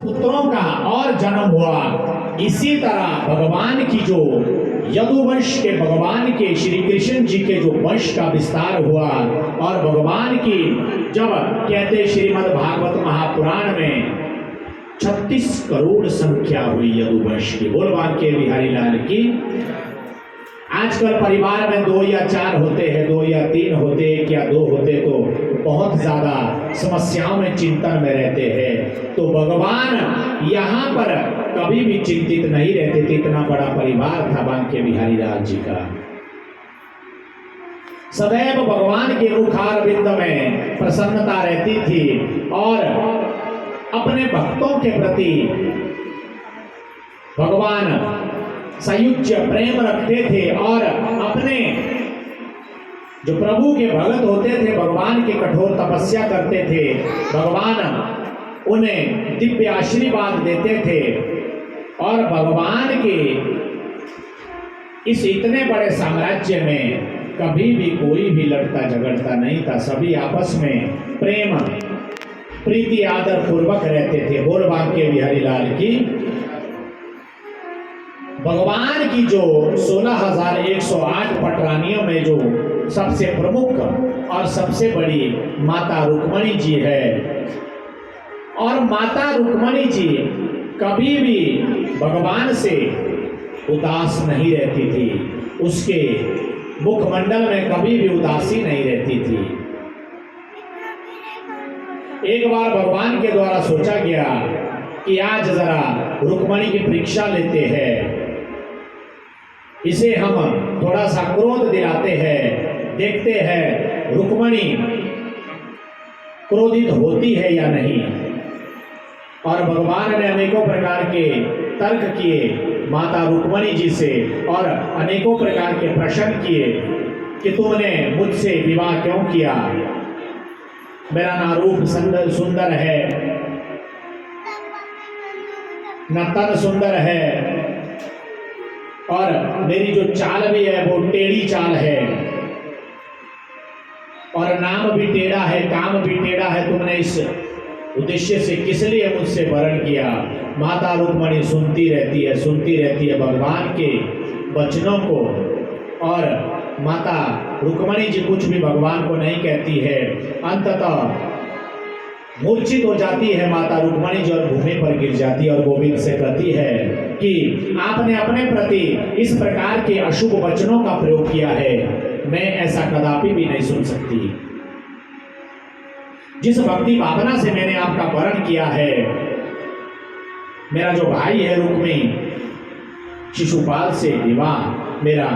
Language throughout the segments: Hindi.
पुत्रों का और जन्म हुआ। इसी तरह भगवान की जो यदुवंश के भगवान के श्री कृष्ण जी के जो वंश का विस्तार हुआ और भगवान की जब कहते श्रीमद् भागवत महापुराण में 36 करोड़ संख्या हुई यदुवंश की। बोल बांके बिहारी लाल की। आजकल परिवार में 2 या 4 होते हैं, 2 या 3 होते, 1 या 2 होते तो बहुत ज्यादा समस्याओं में चिंतन में रहते हैं। तो भगवान यहाँ पर कभी भी चिंतित नहीं रहते थे। इतना बड़ा परिवार था बांके बिहारी लाल जी का। सदैव भगवान के मुखारविंद में प्रसन्नता रहती थी और अपने भक्तों के प्रति भगवान संयुज्य प्रेम रखते थे और अपने जो प्रभु के भगत होते थे, भगवान की कठोर तपस्या करते थे, भगवान उन्हें दिव्य आशीर्वाद देते थे और भगवान के इस इतने बड़े साम्राज्य में कभी भी कोई भी लड़ता झगड़ता नहीं था। सभी आपस में प्रेम प्रीति आदर पूर्वक रहते थे। बोल बांके बिहारी लाल की। भगवान की जो 16,108 पटरानियों में जो सबसे प्रमुख और सबसे बड़ी माता रुक्मणी जी है और माता रुक्मणी जी कभी भी भगवान से उदास नहीं रहती थी। उसके मुखमंडल में कभी भी उदासी नहीं रहती थी। एक बार भगवान के द्वारा सोचा गया कि आज जरा रुक्मणी की परीक्षा लेते हैं, इसे हम थोड़ा सा क्रोध दिलाते हैं, देखते हैं रुक्मणी क्रोधित होती है या नहीं। और भगवान ने अनेकों प्रकार के तर्क किए माता रुक्मणी जी से और अनेकों प्रकार के प्रश्न किए कि तुमने मुझसे विवाह क्यों किया, मेरा ना रूप सुंदर है, न तन सुंदर है और मेरी जो चाल भी है वो टेढ़ी चाल है और नाम भी टेढ़ा है, काम भी टेढ़ा है। तुमने इस उद्देश्य से किस लिए मुझसे वरण किया। माता रुक्मणी सुनती रहती है भगवान के वचनों को और माता रुक्मणी जी कुछ भी भगवान को नहीं कहती है। अंततः मूर्छित हो जाती है माता रुक्मणी जी और भूमि पर गिर जाती है और गोविंद से कहती है कि आपने अपने प्रति इस प्रकार के अशुभ वचनों का प्रयोग किया है, मैं ऐसा कदापि भी नहीं सुन सकती। जिस भक्ति भावना से मैंने आपका वरण किया है, मेरा जो भाई है रुक्मी शिशुपाल से विवाह मेरा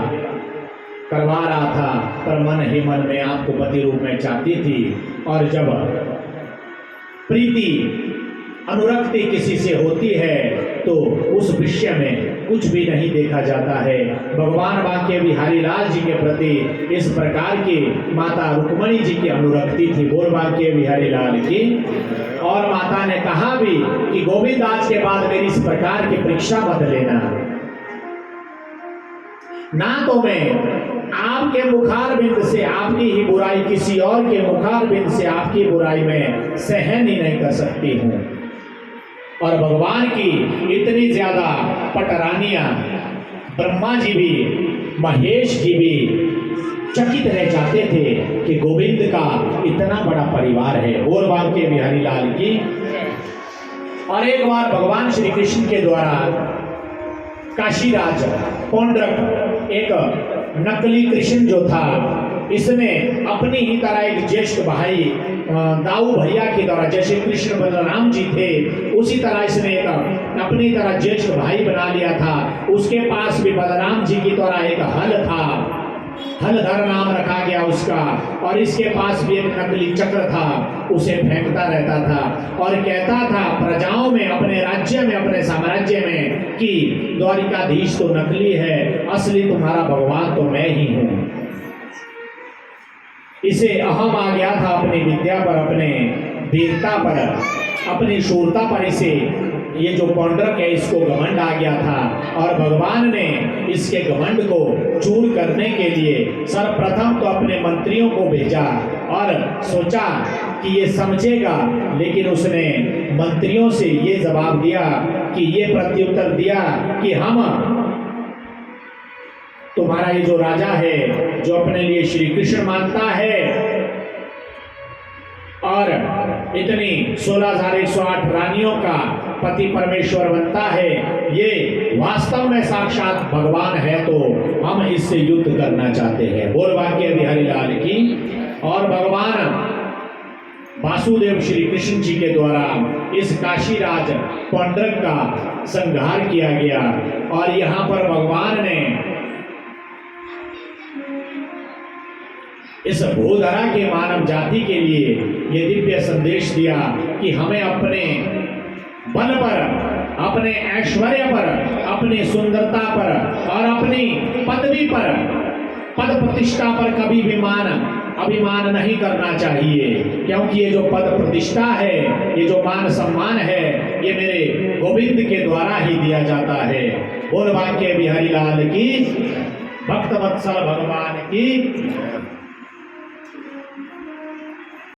करवा रहा था, पर मन ही मन में आपको पति रूप में चाहती थी और जब प्रीति अनुरक्ति किसी से होती है तो उस विषय में कुछ भी नहीं देखा जाता है। भगवान बांके बिहारी लाल जी के प्रति इस प्रकार की माता रुक्मणी जी की अनुरक्ति थी। बोल बांके बिहारी लाल की। और माता ने कहा भी कि गोविंद आज के बाद मेरी इस प्रकार की परीक्षा मत लेना, ना तो मैं आपके मुखारबिंद से आपकी ही बुराई किसी और के मुखारबिंद से आपकी बुराई में सहन ही नहीं कर सकती हूँ। और भगवान की इतनी ज्यादा पटरानियां ब्रह्मा जी भी महेश जी भी चकित रह जाते थे कि गोविंद का इतना बड़ा परिवार है। बोल बांके बिहारी लाल की। और एक बार भगवान श्री कृष्ण के द्वारा काशीराज पौंड्रक एक नकली कृष्ण जो था, इसने अपनी ही तरह एक ज्येष्ठ भाई दाऊ भैया की तरह, जैसे कृष्ण बलराम जी थे उसी तरह इसने एक अपनी तरह ज्येष्ठ भाई बना लिया था। उसके पास भी बलराम जी की तरह एक हल था, हलधर नाम रखा गया उसका, और इसके पास भी एक नकली चक्र था, उसे फेंकता रहता था और कहता था प्रजाओं में, अपने राज्य में, अपने साम्राज्य में कि द्वारिकाधीश तो नकली है, असली तुम्हारा भगवान तो मैं ही हूं। इसे अहम आ गया था अपनी विद्या पर, अपने वीरता पर, अपनी शूरता पर। इसे ये जो पौंड्रक है इसको घमंड आ गया था और भगवान ने इसके घमंड को चूर करने के लिए सर्वप्रथम तो अपने मंत्रियों को भेजा और सोचा कि ये समझेगा, लेकिन उसने मंत्रियों से ये जवाब दिया कि ये प्रत्युत्तर दिया कि हम तुम्हारा ये जो राजा है जो अपने लिए श्री कृष्ण मानता है और इतनी 16,108 रानियों का पति परमेश्वर बनता है, ये वास्तव में साक्षात भगवान है, तो हम इससे युद्ध करना चाहते हैं। बोल बांके बिहारी लाल की। और भगवान वासुदेव श्री कृष्ण जी के द्वारा इस काशीराज पौंड्रक का संहार किया गया और यहाँ पर भगवान ने इस भूधरा के मानव जाति के लिए ये दिव्य संदेश दिया कि हमें अपने बल पर, अपने ऐश्वर्य पर, अपनी सुंदरता पर और अपनी पदवी पर, पद प्रतिष्ठा पर कभी भी अभिमान नहीं करना चाहिए, क्योंकि ये जो पद प्रतिष्ठा है, ये जो मान सम्मान है, ये मेरे गोविंद के द्वारा ही दिया जाता है। बोल बांके बिहारी लाल की, भक्त वत्सल भगवान की।